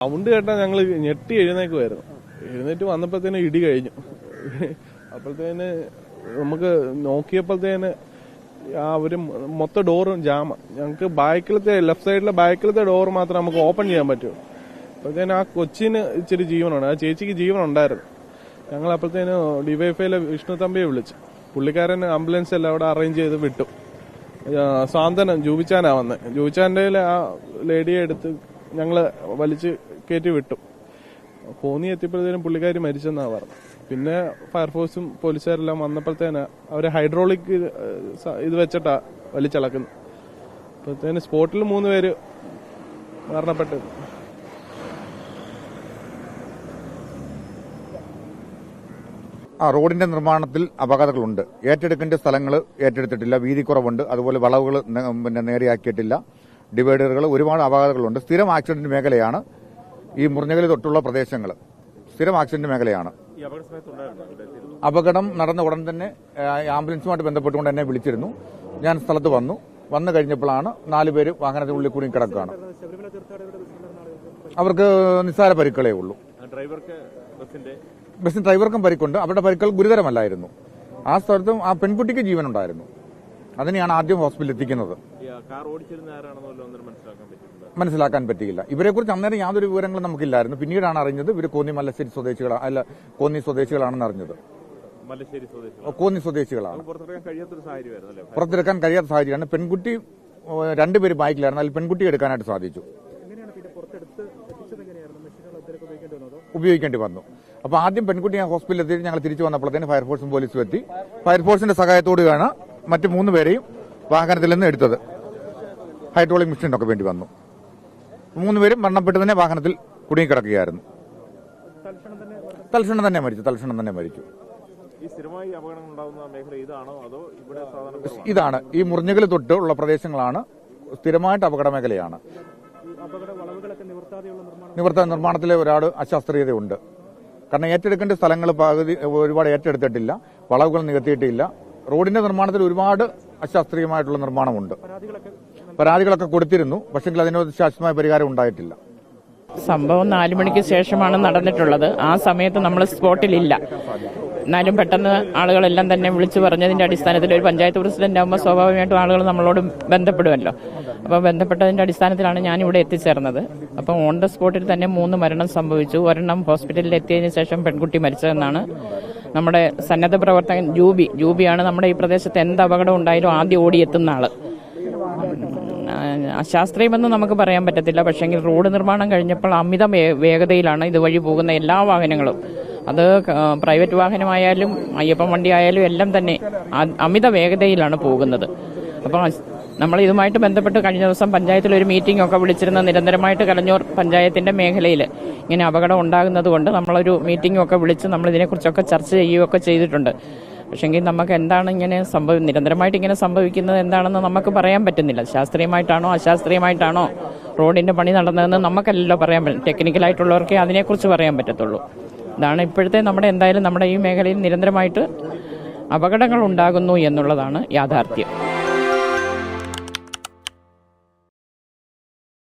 Sound കേട്ടാൽ ഞങ്ങൾ ഞെട്ടി എഴുന്നേക്കുമായിരുന്നു. എഴുന്നേറ്റ് വന്നപ്പോഴത്തേന് ഇടി കഴിഞ്ഞു. അപ്പോഴത്തേന് നമുക്ക് നോക്കിയപ്പോഴത്തേന് ഒരു മൊത്തം ഡോറും ജാമ. ഞങ്ങൾക്ക് ബാക്കിലത്തെ ലെഫ്റ്റ് സൈഡിലെ ബാക്കിലത്തെ ഡോർ മാത്രം നമുക്ക് ഓപ്പൺ ചെയ്യാൻ പറ്റുമോ. അപ്പോഴത്തേന് ആ കൊച്ചിന് ഇച്ചിരി ജീവനുണ്ട്, ആ ചേച്ചിക്ക് ജീവനുണ്ടായിരുന്നു. ഞങ്ങൾ അപ്പോഴത്തേന് ഡിവൈഫൈയിലെ വിഷ്ണു തമ്പിയെ വിളിച്ചു. പുള്ളിക്കാരൻ ആംബുലൻസ് എല്ലാം അവിടെ അറേഞ്ച് ചെയ്ത് വിട്ടു. സാന്ത്വനം ജൂബിച്ചാനാ വന്നത്. ജൂബിച്ചാൻ്റെ ആ ലേഡിയെ എടുത്ത് ഞങ്ങള് വലിച്ച് കയറ്റി വിട്ടു. കോന്നി എത്തിയപ്പോഴത്തേനും പുള്ളിക്കാരി മരിച്ചെന്നാ പറഞ്ഞു. പിന്നെ ഫയർഫോഴ്സും പോലീസുകാരെല്ലാം വന്നപ്പോഴത്തേന് അവര് ഹൈഡ്രോളിക് ഇത് വെച്ചിട്ടാ വലിച്ചിളക്കുന്നത്. അപ്പോഴത്തേന് സ്പോട്ടിൽ 3 പേര് മരണപ്പെട്ടു. റോഡിന്റെ നിർമ്മാണത്തിൽ അപകടങ്ങളുണ്ട്. ഏറ്റെടുക്കേണ്ട സ്ഥലങ്ങൾ ഏറ്റെടുത്തിട്ടില്ല, വീതി കുറവുണ്ട്, അതുപോലെ വളവുകൾ നേരെയാക്കിയിട്ടില്ല, ഡിവൈഡറുകൾ, ഒരുപാട് അപകടങ്ങളുണ്ട്. സ്ഥിരം ആക്സിഡന്റ് മേഖലയാണ് ഈ മുറിഞ്ഞകല് തൊട്ടുള്ള പ്രദേശങ്ങൾ. സ്ഥിരം ആക്സിഡന്റ് മേഖലയാണ്. അപകടം നടന്ന ഉടൻ തന്നെ ആംബുലൻസുമായിട്ട് ബന്ധപ്പെട്ടുകൊണ്ട് എന്നെ വിളിച്ചിരുന്നു. ഞാൻ സ്ഥലത്ത് വന്നു കഴിഞ്ഞപ്പോഴാണ് 4 പേര് വാഹനത്തിനുള്ളിൽ കൂടി കിടക്കുകയാണ്. അവർക്ക് നിസ്സാര പരിക്കുകളേ ഉള്ളൂ. ബസ്സിന് ഡ്രൈവർക്കും പരിക്കുണ്ട്. അവരുടെ പരിക്കുകൾ ഗുരുതരമല്ലായിരുന്നു. ആ സ്ഥലത്തും ആ പെൺകുട്ടിക്ക് ജീവനുണ്ടായിരുന്നു. അതിനെയാണ് ആദ്യം ഹോസ്പിറ്റലിൽ എത്തിക്കുന്നത്. മനസ്സിലാക്കാൻ പറ്റിയില്ല. ഇവരെക്കുറിച്ച് അന്നേരം യാതൊരു വിവരങ്ങളും നമുക്കില്ലായിരുന്നു. പിന്നീടാണ് അറിഞ്ഞത് ഇവർ കോന്നി സ്വദേശികളാണെന്ന് അറിഞ്ഞത്. കോന്നി സ്വദേശികളാണ്. പുറത്തെടുക്കാൻ കഴിയാത്ത സാഹചര്യമാണ്. പെൺകുട്ടി 2 പേര് ബൈക്കിലായിരുന്നു. അതിൽ പെൺകുട്ടി എടുക്കാനായിട്ട് സാധിച്ചു. ഉപയോഗിക്കേണ്ടി വന്നു. അപ്പൊ ആദ്യം പെൺകുട്ടിയെ ഹോസ്പിറ്റലിൽ എത്തി. ഞങ്ങൾ തിരിച്ചു വന്നപ്പോഴത്തേന് ഫയർഫോഴ്സും പോലീസും എത്തി. ഫയർഫോഴ്സിന്റെ സഹായത്തോടെയാണ് മറ്റ് 3 പേരെയും വാഹനത്തിൽ നിന്ന് എടുത്തത്. ഹൈഡ്രോളിക് മെഷീനൊക്കെ വേണ്ടി വന്നു. 3 പേരും മരണപ്പെട്ട് തന്നെ വാഹനത്തിൽ കുടുങ്ങിക്കിടക്കുകയായിരുന്നു. തൽക്ഷണം തന്നെ മരിച്ചു. ഇതാണ് ഈ മുറിഞ്ഞകല് തൊട്ട് ഉള്ള പ്രദേശങ്ങളാണ് സ്ഥിരമായിട്ട് അപകട മേഖലയാണ്. നിവർത്താൻ നിർമ്മാണത്തിലെ ഒരാൾ അശാസ്ത്രീയതയുണ്ട്. കാരണം ഏറ്റെടുക്കേണ്ട സ്ഥലങ്ങൾ ഒരുപാട് ഏറ്റെടുത്തിട്ടില്ല, വളവുകൾ നികത്തിയിട്ടില്ല. റോഡിന്റെ നിർമ്മാണത്തിൽ ഒരുപാട് അശാസ്ത്രീയമായിട്ടുള്ള നിർമ്മാണമുണ്ട്. പരാതികളൊക്കെ കൊടുത്തിരുന്നു. പക്ഷെങ്കിൽ അതിനൊരു ശാശ്വതമായ പരിഹാരം ഉണ്ടായിട്ടില്ല. സംഭവം 4 മണിക്ക് ശേഷമാണ് നടന്നിട്ടുള്ളത്. ആ സമയത്ത് നമ്മൾ സ്പോട്ടിലില്ല. എന്നാലും പെട്ടെന്ന് ആളുകളെല്ലാം തന്നെ വിളിച്ചു പറഞ്ഞതിന്റെ അടിസ്ഥാനത്തിൽ ഒരു പഞ്ചായത്ത് പ്രസിഡന്റ് ആകുമ്പോൾ സ്വാഭാവികമായിട്ടും ആളുകൾ നമ്മളോട് ബന്ധപ്പെടുമല്ലോ. അപ്പോൾ ബന്ധപ്പെട്ടതിന്റെ അടിസ്ഥാനത്തിലാണ് ഞാനിവിടെ എത്തിച്ചേർന്നത്. അപ്പം ഓൺ ദ സ്പോട്ടിൽ തന്നെ 3 മരണം സംഭവിച്ചു. ഒരെണ്ണം ഹോസ്പിറ്റലിൽ എത്തിയതിനു ശേഷം പെൺകുട്ടി മരിച്ചതെന്നാണ് നമ്മുടെ സന്നദ്ധ പ്രവർത്തകൻ ജൂബിയാണ് നമ്മുടെ ഈ പ്രദേശത്ത് എന്ത് അപകടം ഉണ്ടായാലും ആദ്യം ഓടിയെത്തുന്ന ആള്. അശാസ്ത്രീയമെന്ന് നമുക്ക് പറയാൻ പറ്റത്തില്ല. പക്ഷെങ്കിൽ റോഡ് നിർമ്മാണം കഴിഞ്ഞപ്പോൾ അമിത വേഗതയിലാണ് ഇതുവഴി പോകുന്ന എല്ലാ വാഹനങ്ങളും. അത് പ്രൈവറ്റ് വാഹനമായാലും അയ്യപ്പൻ വണ്ടി ആയാലും എല്ലാം തന്നെ അമിത വേഗതയിലാണ് പോകുന്നത്. അപ്പം നമ്മൾ ഇതുമായിട്ട് ബന്ധപ്പെട്ട് കഴിഞ്ഞ ദിവസം പഞ്ചായത്തിൽ ഒരു മീറ്റിംഗ് ഒക്കെ വിളിച്ചിരുന്ന നിരന്തരമായിട്ട് കലഞ്ഞൂർ പഞ്ചായത്തിന്റെ മേഖലയിൽ ഇങ്ങനെ അപകടം ഉണ്ടാകുന്നത് കൊണ്ട് നമ്മളൊരു മീറ്റിംഗ് ഒക്കെ വിളിച്ച് നമ്മൾ ഇതിനെക്കുറിച്ചൊക്കെ ചർച്ച ചെയ്യുകയൊക്കെ ചെയ്തിട്ടുണ്ട്. പക്ഷെങ്കിൽ നമുക്ക് എന്താണ് നിരന്തരമായിട്ട് ഇങ്ങനെ സംഭവിക്കുന്നത് എന്താണെന്ന് നമുക്ക് പറയാൻ പറ്റുന്നില്ല. ശാസ്ത്രീയമായിട്ടാണോ അശാസ്ത്രീയമായിട്ടാണോ റോഡിന്റെ പണി നടന്നതെന്ന് നമുക്കല്ലല്ലോ പറയാൻ പറ്റും. ടെക്നിക്കലായിട്ടുള്ളവർക്കേ അതിനെക്കുറിച്ച് പറയാൻ പറ്റത്തുള്ളൂ. ഇതാണ് ഇപ്പോഴത്തെ നമ്മുടെ ഈ മേഖലയിൽ നിരന്തരമായിട്ട് അപകടങ്ങൾ ഉണ്ടാകുന്നു എന്നുള്ളതാണ് യാഥാർത്ഥ്യം.